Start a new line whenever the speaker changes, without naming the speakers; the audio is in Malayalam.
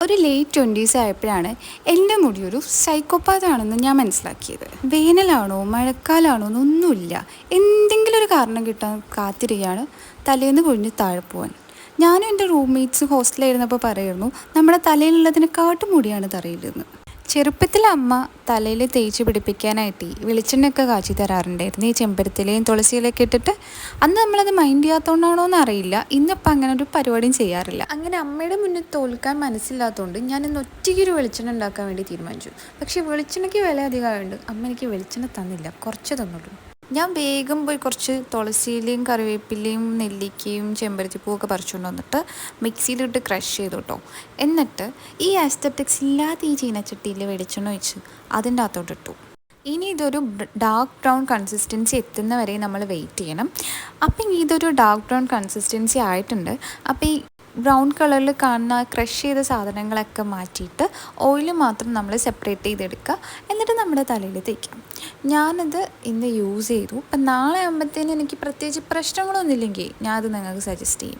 ഒരു ലേറ്റ് 20s ആയപ്പോഴാണ് എൻ്റെ മുടി ഒരു സൈക്കോപാത്താണെന്ന് ഞാൻ മനസ്സിലാക്കിയത്. വേനലാണോ മഴക്കാലമാണോ എന്നൊന്നുമില്ല, എന്തെങ്കിലും ഒരു കാരണം കിട്ടാൻ കാത്തിരിക്കുകയാണ് തലേന്ന് കൊഴിഞ്ഞ് താഴെ പോവാൻ. ഞാനും എൻ്റെ റൂംമേറ്റ്സ് ഹോസ്റ്റലിലായിരുന്നപ്പോൾ പറയായിരുന്നു നമ്മുടെ തലയിലുള്ളതിനെക്കാട്ടും മുടിയാണ് തറയിലെന്ന്. ചെറുപ്പത്തിൽ അമ്മ തലയിൽ തേച്ച് പിടിപ്പിക്കാനായിട്ട് വെളിച്ചെണ്ണയൊക്കെ കാച്ചി തരാറുണ്ടായിരുന്നു, ഈ ചെമ്പരത്തിലയും തുളസിയിലൊക്കെ ഇട്ടിട്ട്. അന്ന് നമ്മളത് മൈൻഡ് ചെയ്യാത്തതുകൊണ്ടാണോ എന്ന് അറിയില്ല, ഇന്നിപ്പോൾ അങ്ങനെ ഒരു പരിപാടിയും ചെയ്യാറില്ല. അങ്ങനെ അമ്മയുടെ മുന്നിൽ തോൽക്കാൻ മനസ്സില്ലാത്തതുകൊണ്ട് ഞാൻ ഇന്ന് ഒറ്റയ്ക്ക് ഒരു വെളിച്ചെണ്ണ ഉണ്ടാക്കാൻ വേണ്ടി തീരുമാനിച്ചു. പക്ഷേ വെളിച്ചെണ്ണയ്ക്ക് വില അധികമായതുകൊണ്ട് അമ്മ എനിക്ക് വെളിച്ചെണ്ണ തന്നില്ല, കുറച്ച് തന്നുള്ളൂ. ഞാൻ വേഗം പോയി കുറച്ച് തുളസിയിലയും കറിവേപ്പിലയും നെല്ലിക്കയും ചെമ്പരത്തിപ്പൂവൊക്കെ പറിച്ചുകൊണ്ട് വന്നിട്ട് മിക്സിയിലിട്ട് ക്രഷ് ചെയ്തു കേട്ടോ. എന്നിട്ട് ഈ ആസ്തറ്റിക്സ് ഇല്ലാത്ത ഈ ചീനച്ചട്ടിയിൽ വെളിച്ചെണ്ണ ഒഴിച്ച് അതിൻ്റെ അകത്തോട്ടിട്ടു. ഇനി ഇതൊരു ഡാർക്ക് ബ്രൗൺ കൺസിസ്റ്റൻസി എത്തുന്നവരെ നമ്മൾ വെയിറ്റ് ചെയ്യണം. അപ്പം ഇതൊരു ഡാർക്ക് ബ്രൗൺ കൺസിസ്റ്റൻസി ആയിട്ടുണ്ട്. അപ്പോൾ ഈ ബ്രൗൺ കളറിൽ കാണുന്ന ക്രഷ് ചെയ്ത സാധനങ്ങളൊക്കെ മാറ്റിയിട്ട് ഓയിൽ മാത്രം നമ്മൾ സെപ്പറേറ്റ് ചെയ്തെടുക്കുക. എന്നിട്ട് നമ്മുടെ തലയിൽ തേക്കാം. ഞാനത് ഇന്ന് യൂസ് ചെയ്തു. അപ്പം നാളെ ആകുമ്പോഴത്തേനും എനിക്ക് പ്രത്യേകിച്ച് പ്രശ്നങ്ങളൊന്നും ഇല്ലെങ്കിൽ ഞാൻ അത് നിങ്ങൾക്ക് സജസ്റ്റ് ചെയ്യും.